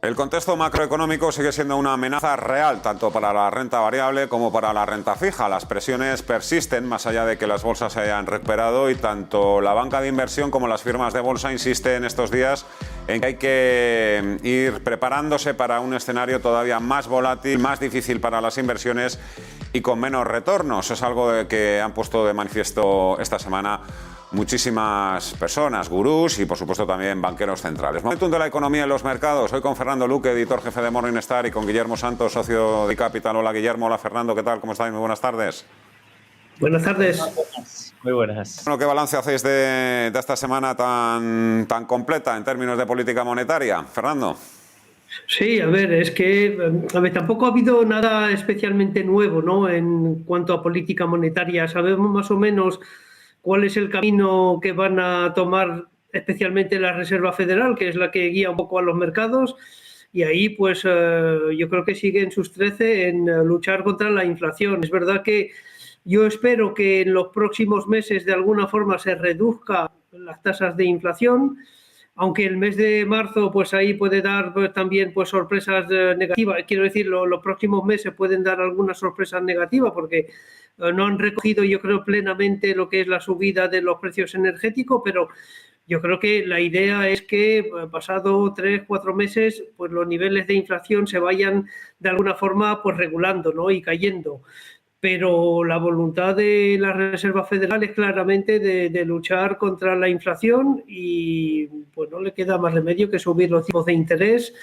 El contexto macroeconómico sigue siendo una amenaza real, tanto para la renta variable como para la renta fija. Las presiones persisten, más allá de que las bolsas se hayan recuperado, y tanto la banca de inversión como las firmas de bolsa insisten estos días en que hay que ir preparándose para un escenario todavía más volátil, más difícil para las inversiones y con menos retornos. Es algo que han puesto de manifiesto esta semana muchísimas personas, gurús y por supuesto también banqueros centrales. Momentum de la economía en los mercados. Hoy con Fernando Luque, editor jefe de Morningstar, y con Guillermo Santos, socio de Capital. Hola Guillermo, hola Fernando, ¿qué tal? ¿Cómo estáis? Muy buenas tardes. Buenas tardes. Muy buenas. Bueno, ¿qué balance hacéis de esta semana tan completa en términos de política monetaria? Fernando. Sí, a ver, tampoco ha habido nada especialmente nuevo, ¿no? En cuanto a política monetaria, sabemos más o menos cuál es el camino que van a tomar especialmente la Reserva Federal, que es la que guía un poco a los mercados, y ahí pues yo creo que siguen sus 13 en luchar contra la inflación. Es verdad que yo espero que en los próximos meses de alguna forma se reduzcan las tasas de inflación, aunque el mes de marzo pues ahí puede dar también pues sorpresas negativas. Quiero decir, los próximos meses pueden dar algunas sorpresas negativas porque no han recogido, yo creo, plenamente lo que es la subida de los precios energéticos, pero yo creo que la idea es que pasado 3-4 meses pues los niveles de inflación se vayan de alguna forma pues regulando, ¿no? Y cayendo. Pero la voluntad de la Reserva Federal es claramente de luchar contra la inflación y pues no le queda más remedio que subir los tipos de interés,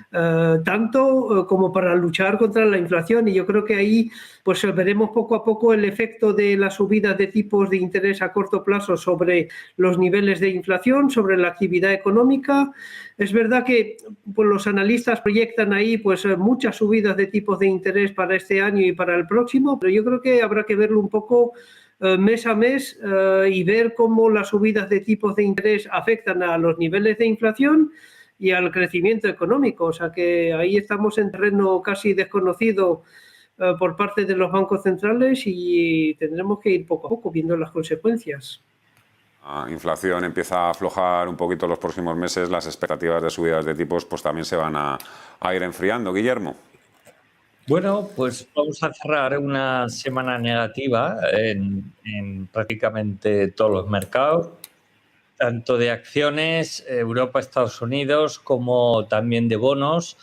tanto como para luchar contra la inflación. Y yo creo que ahí pues veremos poco a poco el efecto de la subida de tipos de interés a corto plazo sobre los niveles de inflación, sobre la actividad económica. Es verdad que pues, los analistas proyectan ahí pues muchas subidas de tipos de interés para este año y para el próximo, pero yo creo que habrá que verlo un poco mes a mes y ver cómo las subidas de tipos de interés afectan a los niveles de inflación y al crecimiento económico. O sea que ahí estamos en terreno casi desconocido por parte de los bancos centrales y tendremos que ir poco a poco viendo las consecuencias. La inflación empieza a aflojar un poquito los próximos meses, las expectativas de subidas de tipos pues también se van a ir enfriando. Guillermo. Bueno, pues vamos a cerrar una semana negativa en prácticamente todos los mercados, tanto de acciones, Europa, Estados Unidos, como también de bonos,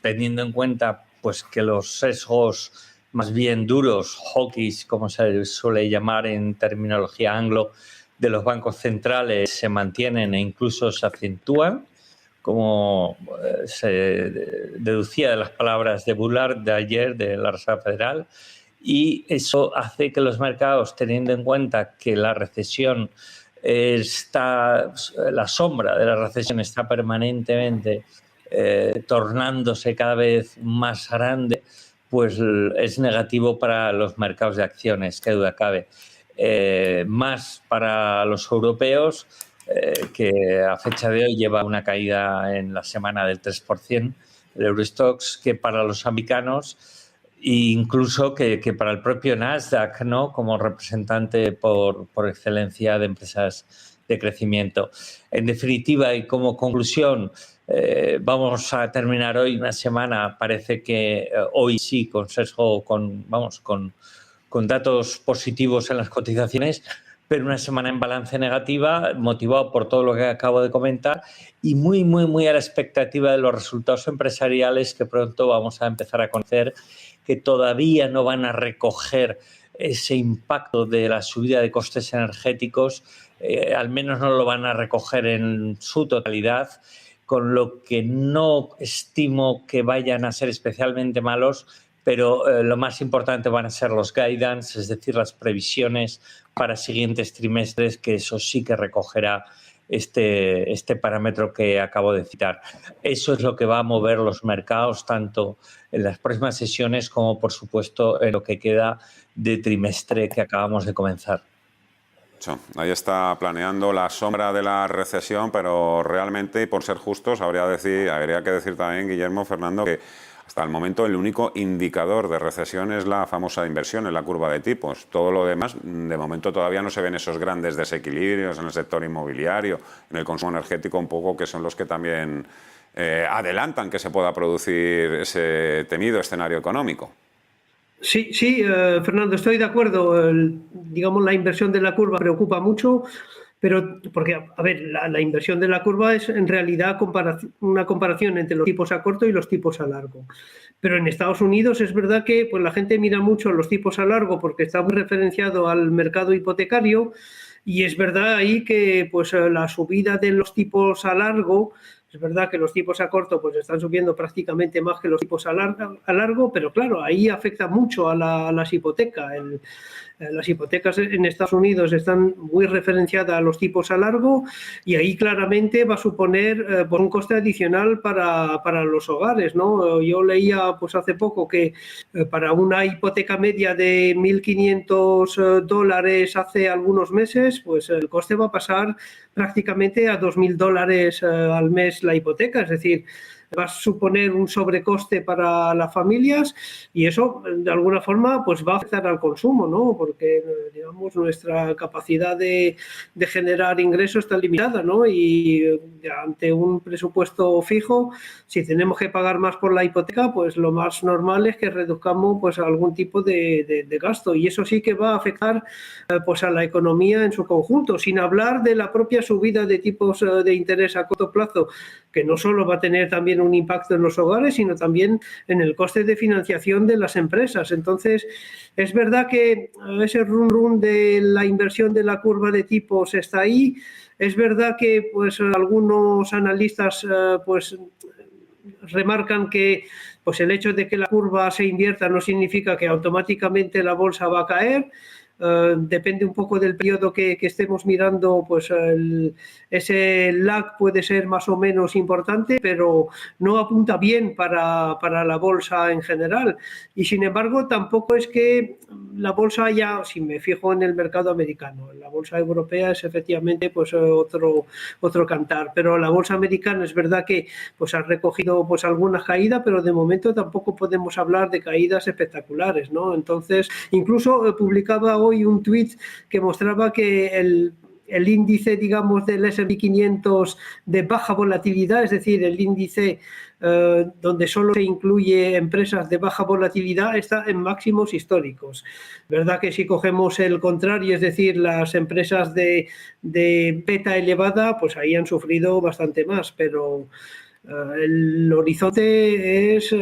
teniendo en cuenta pues que los sesgos más bien duros, hawkish, como se suele llamar en terminología anglo, de los bancos centrales se mantienen e incluso se acentúan, como se deducía de las palabras de Bullard de ayer de la Reserva Federal, y eso hace que los mercados, teniendo en cuenta que la recesión la sombra de la recesión está permanentemente tornándose cada vez más grande, pues es negativo para los mercados de acciones, qué duda cabe. Más para los europeos, que a fecha de hoy lleva una caída en la semana del 3%, el Eurostoxx, que para los americanos, e incluso que para el propio Nasdaq, ¿no? Como representante por excelencia de empresas de crecimiento. En definitiva, y como conclusión, vamos a terminar hoy una semana, parece que hoy sí, con sesgo, con datos positivos en las cotizaciones, pero una semana en balance negativa, motivado por todo lo que acabo de comentar y muy, muy, muy a la expectativa de los resultados empresariales que pronto vamos a empezar a conocer, que todavía no van a recoger ese impacto de la subida de costes energéticos, al menos no lo van a recoger en su totalidad, con lo que no estimo que vayan a ser especialmente malos, pero lo más importante van a ser los guidance, es decir, las previsiones para siguientes trimestres, que eso sí que recogerá este parámetro que acabo de citar. Eso es lo que va a mover los mercados, tanto en las próximas sesiones como, por supuesto, en lo que queda de trimestre que acabamos de comenzar. Ahí está planeando la sombra de la recesión, pero realmente, y por ser justos, habría que decir también, Guillermo, Fernando, que hasta el momento el único indicador de recesión es la famosa inversión en la curva de tipos. Todo lo demás, de momento todavía no se ven esos grandes desequilibrios en el sector inmobiliario, en el consumo energético un poco, que son los que también adelantan que se pueda producir ese temido escenario económico. Sí, Fernando, estoy de acuerdo. Digamos, la inversión de la curva preocupa mucho, pero porque, a ver, la inversión de la curva es en realidad una comparación entre los tipos a corto y los tipos a largo. Pero en Estados Unidos es verdad que pues, la gente mira mucho los tipos a largo porque está muy referenciado al mercado hipotecario, y es verdad ahí que pues, la subida de los tipos a largo, es verdad que los tipos a corto pues están subiendo prácticamente más que los tipos a largo, pero claro, ahí afecta mucho a las hipotecas. Las hipotecas en Estados Unidos están muy referenciadas a los tipos a largo, y ahí claramente va a suponer un coste adicional para los hogares, ¿no? Yo leía pues hace poco que para una hipoteca media de $1.500 hace algunos meses, pues el coste va a pasar prácticamente a $2.000 al mes la hipoteca, es decir, va a suponer un sobrecoste para las familias, y eso de alguna forma pues va a afectar al consumo, ¿no? Porque digamos nuestra capacidad de generar ingresos está limitada, ¿no? Y ante un presupuesto fijo, si tenemos que pagar más por la hipoteca, pues lo más normal es que reduzcamos pues algún tipo de gasto, y eso sí que va a afectar pues a la economía en su conjunto, sin hablar de la propia subida de tipos de interés a corto plazo, que no solo va a tener también un impacto en los hogares, sino también en el coste de financiación de las empresas. Entonces, es verdad que ese run de la inversión de la curva de tipos está ahí. Es verdad que pues algunos analistas pues remarcan que pues el hecho de que la curva se invierta no significa que automáticamente la bolsa va a caer. Depende un poco del periodo que estemos mirando, pues ese lag puede ser más o menos importante, pero no apunta bien para la bolsa en general. Y sin embargo, tampoco es que la bolsa haya, si me fijo en el mercado americano, la bolsa europea es efectivamente pues otro cantar, pero la bolsa americana es verdad que pues ha recogido pues algunas caídas, pero de momento tampoco podemos hablar de caídas espectaculares, ¿no? Entonces, incluso publicaba hoy un tuit que mostraba que el índice, digamos, del S&P 500 de baja volatilidad, es decir, el índice donde solo se incluye empresas de baja volatilidad, está en máximos históricos. Verdad que si cogemos el contrario, es decir, las empresas de beta elevada, pues ahí han sufrido bastante más, pero el horizonte es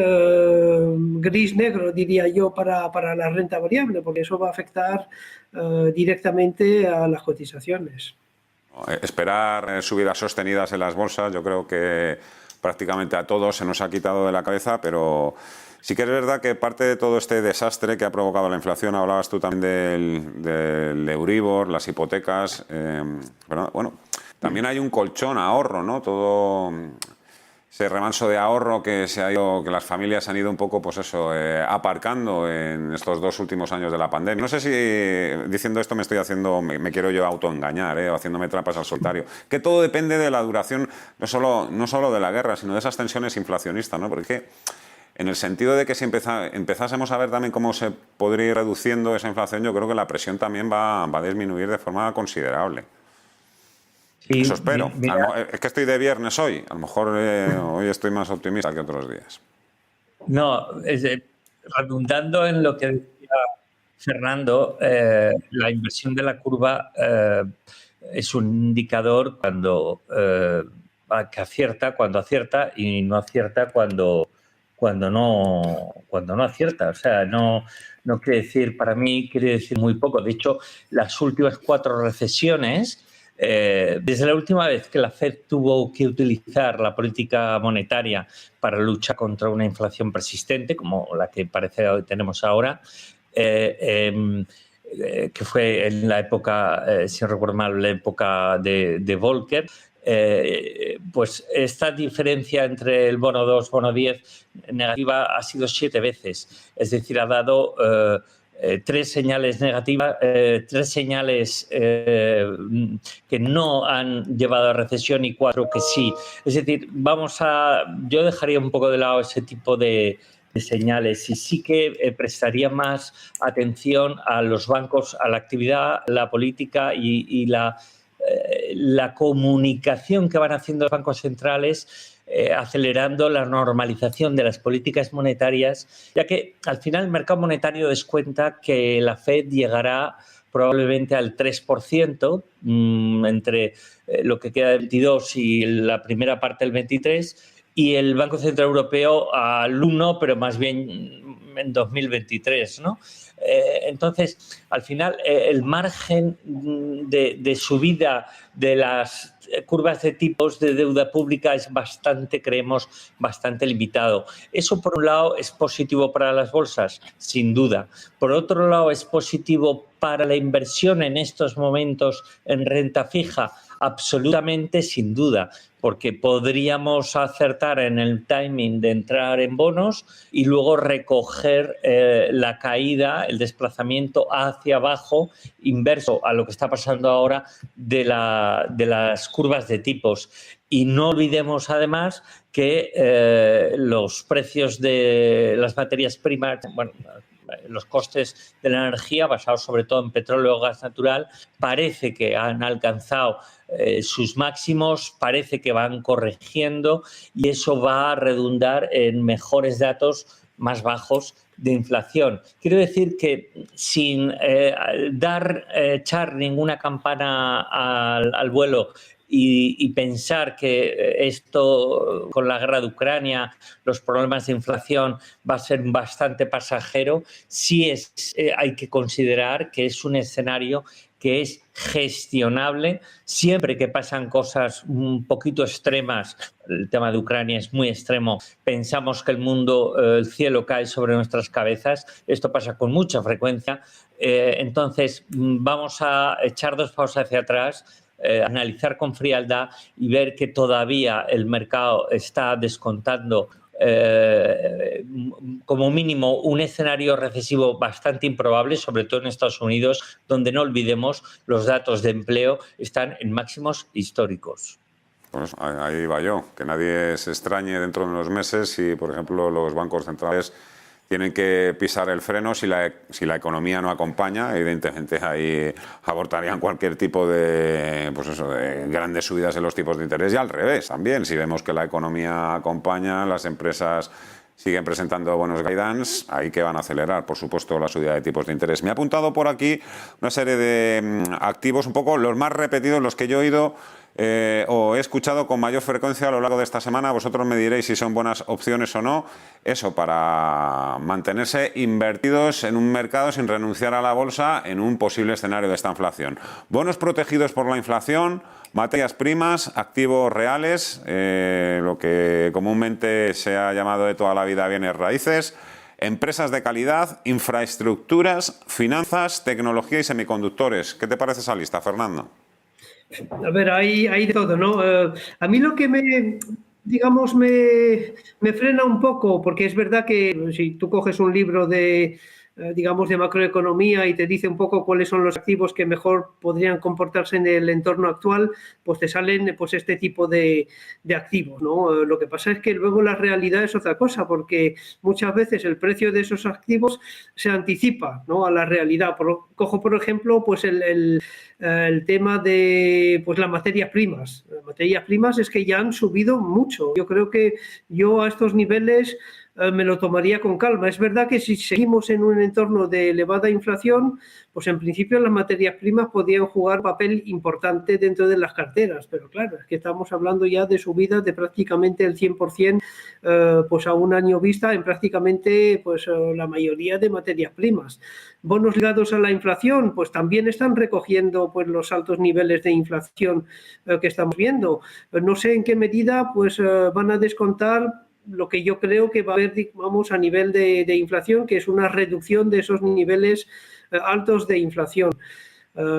gris-negro, diría yo, para la renta variable, porque eso va a afectar directamente a las cotizaciones. Esperar subidas sostenidas en las bolsas, yo creo que prácticamente a todos se nos ha quitado de la cabeza, pero sí que es verdad que parte de todo este desastre que ha provocado la inflación, hablabas tú también del Euribor, las hipotecas, pero bueno, también hay un colchón ahorro, ¿no? Todo ese remanso de ahorro que que las familias han ido un poco, pues eso, aparcando en estos 2 últimos años de la pandemia. No sé si diciendo esto me quiero yo autoengañar, o haciéndome trampas al solitario. Que todo depende de la duración, no solo de la guerra, sino de esas tensiones inflacionistas, ¿no? Porque en el sentido de que si empezásemos a ver también cómo se podría ir reduciendo esa inflación, yo creo que la presión también va a disminuir de forma considerable. Sí, eso espero. Es que estoy de viernes hoy. A lo mejor hoy estoy más optimista que otros días. No, redundando en lo que decía Fernando, la inversión de la curva es un indicador que acierta cuando acierta y no acierta cuando no acierta. O sea, no quiere decir, para mí, quiere decir muy poco. De hecho, las últimas 4 recesiones, desde la última vez que la Fed tuvo que utilizar la política monetaria para luchar contra una inflación persistente, como la que parece que tenemos ahora, que fue en la época, si no recuerdo mal, la época de Volcker, pues esta diferencia entre el bono 2, bono 10 negativa ha sido 7 veces. Es decir, ha dado 3 señales negativas, 3 señales que no han llevado a recesión y 4 que sí. Es decir, yo dejaría un poco de lado ese tipo de señales y sí que prestaría más atención a los bancos, a la actividad, la política y la comunicación que van haciendo los bancos centrales acelerando la normalización de las políticas monetarias, ya que al final el mercado monetario descuenta que la Fed llegará probablemente al 3% entre lo que queda del 22 y la primera parte del 23, y el Banco Central Europeo al 1, pero más bien en 2023, ¿no? Entonces, al final, el margen de subida de las curvas de tipos de deuda pública es creemos, bastante limitado. Eso, por un lado, es positivo para las bolsas, sin duda. Por otro lado, es positivo para la inversión en estos momentos en renta fija, absolutamente, sin duda, porque podríamos acertar en el timing de entrar en bonos y luego recoger la caída, el desplazamiento hacia abajo, inverso a lo que está pasando ahora de las curvas de tipos. Y no olvidemos, además, que los precios de las materias primas, bueno, los costes de la energía, basados sobre todo en petróleo o gas natural, parece que han alcanzado sus máximos, parece que van corrigiendo, y eso va a redundar en mejores datos más bajos de inflación. Quiero decir que sin echar ninguna campana al vuelo y pensar que esto, con la guerra de Ucrania, los problemas de inflación, va a ser bastante pasajero, sí hay que considerar que es un escenario que es gestionable siempre que pasan cosas un poquito extremas. El tema de Ucrania es muy extremo. Pensamos que el cielo cae sobre nuestras cabezas. Esto pasa con mucha frecuencia. Entonces, vamos a echar 2 pasos hacia atrás, analizar con frialdad y ver que todavía el mercado está descontando como mínimo un escenario recesivo bastante improbable, sobre todo en Estados Unidos, donde, no olvidemos, los datos de empleo están en máximos históricos. Pues ahí va yo, que nadie se extrañe dentro de unos meses si, por ejemplo, los bancos centrales tienen que pisar el freno si la economía no acompaña. Evidentemente ahí abortarían cualquier tipo de grandes subidas en los tipos de interés, y al revés también. Si vemos que la economía acompaña, las empresas siguen presentando buenos guidance, ahí que van a acelerar, por supuesto, la subida de tipos de interés. Me ha apuntado por aquí una serie de activos, un poco los más repetidos, los que yo he oído o he escuchado con mayor frecuencia a lo largo de esta semana. Vosotros me diréis si son buenas opciones o no. Eso, para mantenerse invertidos en un mercado sin renunciar a la bolsa en un posible escenario de esta inflación. Bonos protegidos por la inflación, materias primas, activos reales, lo que comúnmente se ha llamado de toda la vida bienes raíces, empresas de calidad, infraestructuras, finanzas, tecnología y semiconductores. ¿Qué te parece esa lista, Fernando? A ver, hay de todo, ¿no? A mí lo que me frena un poco, porque es verdad que si tú coges un libro de macroeconomía y te dice un poco cuáles son los activos que mejor podrían comportarse en el entorno actual, pues te salen este tipo de activos, ¿no? Lo que pasa es que luego la realidad es otra cosa, porque muchas veces el precio de esos activos se anticipa, ¿no?, a la realidad. Cojo, por ejemplo, pues el tema de las materias primas. Las materias primas es que ya han subido mucho. Yo creo que a estos niveles me lo tomaría con calma. Es verdad que si seguimos en un entorno de elevada inflación, pues en principio las materias primas podrían jugar un papel importante dentro de las carteras, pero claro, es que estamos hablando ya de subidas de prácticamente el 100% pues a un año vista en prácticamente la mayoría de materias primas. Bonos ligados a la inflación, pues también están recogiendo los altos niveles de inflación que estamos viendo. No sé en qué medida van a descontar lo que yo creo que va a haber, a nivel de inflación, que es una reducción de esos niveles altos de inflación.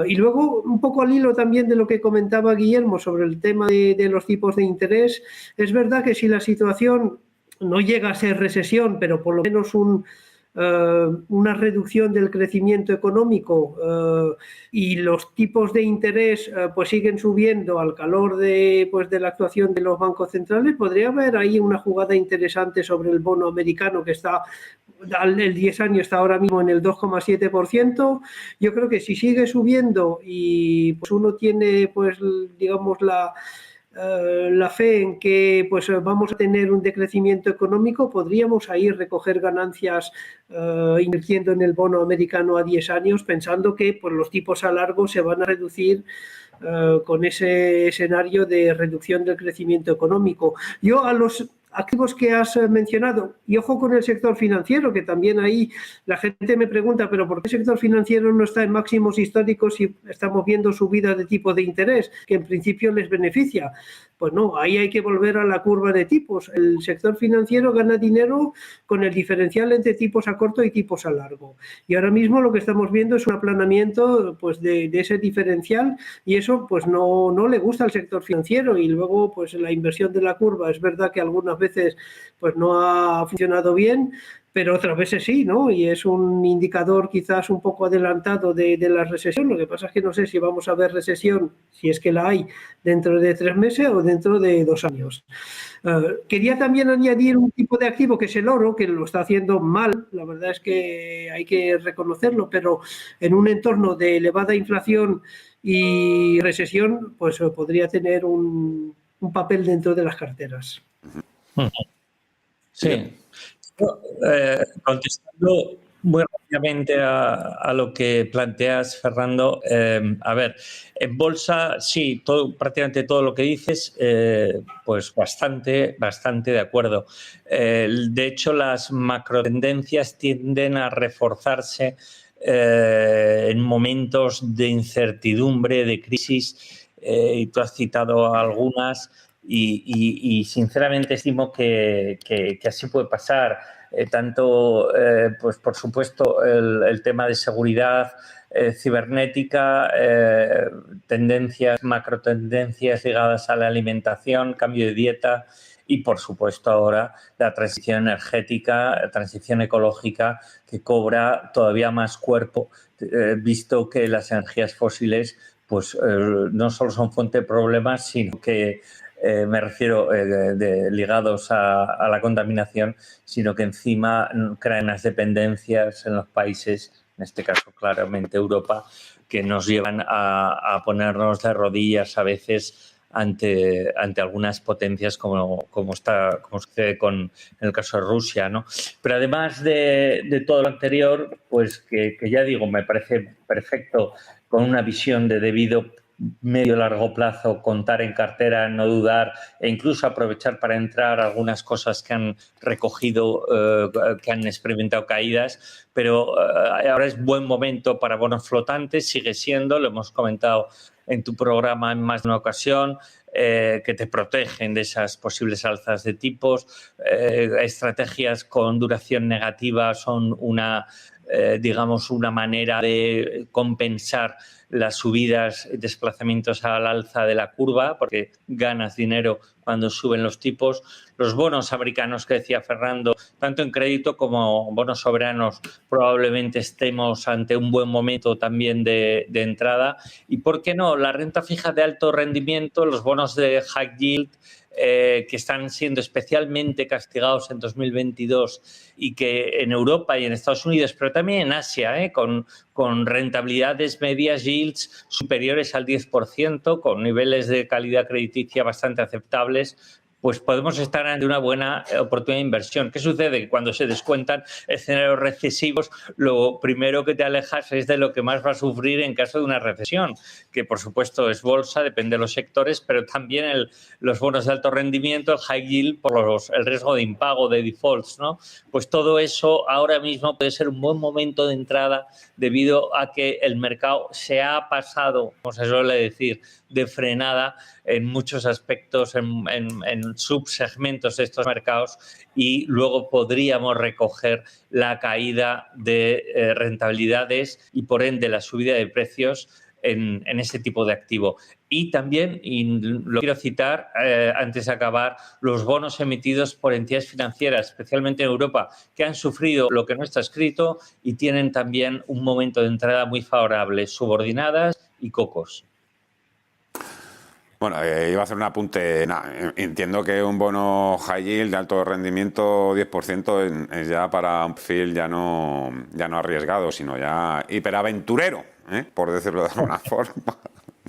Y luego, un poco al hilo también de lo que comentaba Guillermo sobre el tema de los tipos de interés, es verdad que si la situación no llega a ser recesión, pero por lo menos una reducción del crecimiento económico y los tipos de interés pues siguen subiendo al calor de la actuación de los bancos centrales, podría haber ahí una jugada interesante sobre el bono americano, que está, el 10 años está ahora mismo en el 2,7%. Yo creo que si sigue subiendo y pues uno tiene, pues digamos, la fe en que pues vamos a tener un decrecimiento económico, podríamos ahí recoger ganancias invirtiendo en el bono americano a 10 años, pensando que pues, los tipos a largo se van a reducir con ese escenario de reducción del crecimiento económico. Yo a los activos que has mencionado, y ojo con el sector financiero, que también ahí la gente me pregunta, pero ¿por qué el sector financiero no está en máximos históricos si estamos viendo subidas de tipo de interés, que en principio les beneficia? Pues no, ahí hay que volver a la curva de tipos. El sector financiero gana dinero con el diferencial entre tipos a corto y tipos a largo. Y ahora mismo lo que estamos viendo es un aplanamiento pues, de ese diferencial, y eso pues no le gusta al sector financiero. Y luego pues la inversión de la curva, es verdad que algunas veces pues no ha funcionado bien, pero otras veces sí, ¿no? Y es un indicador quizás un poco adelantado de la recesión. Lo que pasa es que no sé si vamos a ver recesión, si es que la hay, dentro de 3 meses o dentro de 2 años. Quería también añadir un tipo de activo que es el oro, que lo está haciendo mal, la verdad es que hay que reconocerlo, pero en un entorno de elevada inflación y recesión, pues podría tener un papel dentro de las carteras. Sí. Contestando muy rápidamente a lo que planteas, Fernando, a ver, en bolsa sí, prácticamente todo lo que dices, pues bastante de acuerdo. De hecho, las macrotendencias tienden a reforzarse en momentos de incertidumbre, de crisis, y tú has citado algunas. Y sinceramente estimo que así puede pasar. Pues por supuesto, el tema de seguridad cibernética, macrotendencias ligadas a la alimentación, cambio de dieta y, por supuesto, ahora la transición energética, la transición ecológica, que cobra todavía más cuerpo, visto que las energías fósiles pues no solo son fuente de problemas, sino que me refiero ligados a la contaminación, sino que encima crean unas dependencias en los países, en este caso claramente Europa, que nos llevan a ponernos de rodillas a veces ante algunas potencias como sucede en el caso de Rusia, ¿no? Pero además de todo lo anterior, pues que ya digo, me parece perfecto con una visión de debido medio largo plazo, contar en cartera, no dudar e incluso aprovechar para entrar algunas cosas que han recogido, que han experimentado caídas, pero ahora es buen momento para bonos flotantes, sigue siendo, lo hemos comentado en tu programa en más de una ocasión, que te protegen de esas posibles alzas de tipos. Estrategias con duración negativa son digamos, una manera de compensar las subidas y desplazamientos al alza de la curva, porque ganas dinero cuando suben los tipos. Los bonos americanos que decía Fernando, tanto en crédito como bonos soberanos, probablemente estemos ante un buen momento también de entrada. Y, ¿por qué no? La renta fija de alto rendimiento, los bonos de high yield, que están siendo especialmente castigados en 2022 y que en Europa y en Estados Unidos, pero también en Asia, con rentabilidades medias, yields superiores al 10%, con niveles de calidad crediticia bastante aceptables, pues podemos estar ante una buena oportunidad de inversión. ¿Qué sucede? Que cuando se descuentan escenarios recesivos, lo primero que te alejas es de lo que más va a sufrir en caso de una recesión, que por supuesto es bolsa, depende de los sectores, pero también los bonos de alto rendimiento, el high yield, por el riesgo de impago, de defaults, ¿no? Pues todo eso ahora mismo puede ser un buen momento de entrada debido a que el mercado se ha pasado, como se suele decir, de frenada en muchos aspectos, en subsegmentos de estos mercados, y luego podríamos recoger la caída de rentabilidades y por ende la subida de precios en ese tipo de activo. y también, y lo quiero citar antes de acabar, los bonos emitidos por entidades financieras, especialmente en Europa, que han sufrido lo que no está escrito y tienen también un momento de entrada muy favorable, subordinadas y cocos. Bueno, iba a hacer un apunte. Entiendo que un bono high yield de alto rendimiento 10% es ya para un perfil ya no arriesgado, sino ya hiperaventurero, por decirlo de alguna forma.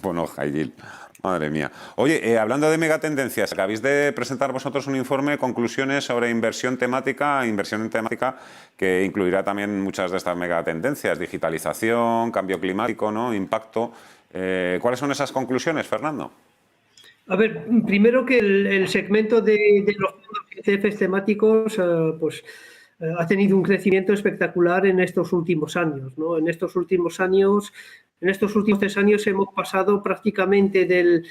Bono high yield. Madre mía. Oye, hablando de megatendencias, acabáis de presentar vosotros un informe, conclusiones sobre inversión en temática, que incluirá también muchas de estas megatendencias, digitalización, cambio climático, ¿no? Impacto. ¿Cuáles son esas conclusiones, Fernando? A ver, primero que el segmento de los fondos ETFs temáticos ha tenido un crecimiento espectacular en estos últimos años, ¿no? En estos últimos 3 años hemos pasado prácticamente del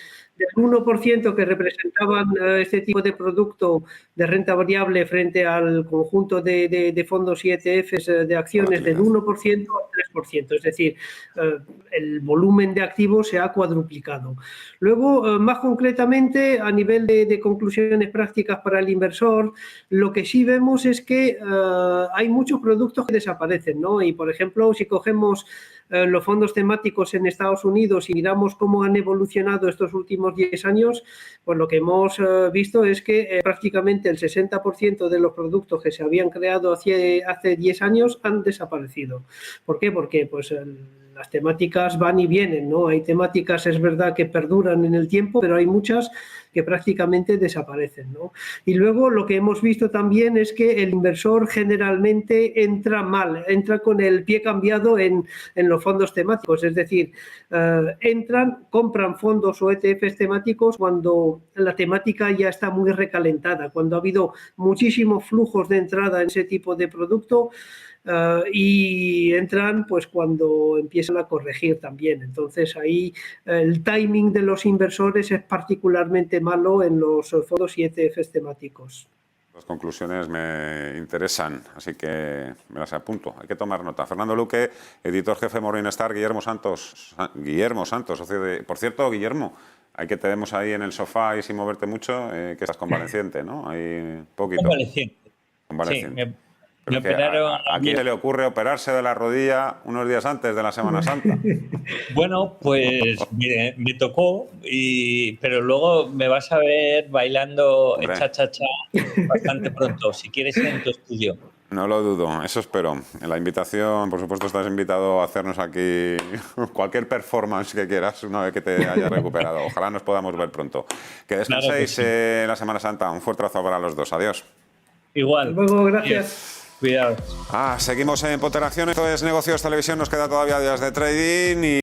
1% que representaban este tipo de producto de renta variable frente al conjunto de fondos y ETFs de acciones del 1% al 3%. Es decir, el volumen de activos se ha cuadruplicado. Luego, más concretamente, a nivel de conclusiones prácticas para el inversor, lo que sí vemos es que hay muchos productos que desaparecen, ¿no? Y, por ejemplo, si cogemos los fondos temáticos en Estados Unidos y miramos cómo han evolucionado estos últimos 10 años, pues lo que hemos visto es que prácticamente el 60% de los productos que se habían creado hace 10 años han desaparecido. ¿Por qué? Porque pues las temáticas van y vienen, ¿no? Hay temáticas, es verdad, que perduran en el tiempo, pero hay muchas que prácticamente desaparecen, ¿no? Y luego lo que hemos visto también es que el inversor generalmente entra mal, entra con el pie cambiado en los fondos temáticos, es decir, compran fondos o ETFs temáticos cuando la temática ya está muy recalentada, cuando ha habido muchísimos flujos de entrada en ese tipo de producto. Y entran pues cuando empiezan a corregir también. Entonces ahí el timing de los inversores es particularmente malo en los fondos y ETFs temáticos. Las conclusiones me interesan, así que me las apunto. Hay que tomar nota. Fernando Luque, editor jefe de Morningstar. Guillermo Santos, socio de... Por cierto, Guillermo, hay que te vemos ahí en el sofá y sin moverte mucho, que estás convaleciente, ¿no? Hay poquito. Convaleciente. Sí, me operaron. ¿A quién se le ocurre operarse de la rodilla unos días antes de la Semana Santa? Bueno, pues mire, me tocó, pero luego me vas a ver bailando cha-cha-cha bastante pronto, si quieres ir en tu estudio. No lo dudo, eso espero. En la invitación, por supuesto, estás invitado a hacernos aquí cualquier performance que quieras una vez que te hayas recuperado. Ojalá nos podamos ver pronto. Que descanséis la Semana Santa. Un fuerte abrazo para los dos. Adiós. Igual. Hasta luego, gracias. Cuidado. Seguimos en Poteración. Esto es Negocios Televisión. Nos queda todavía días de trading y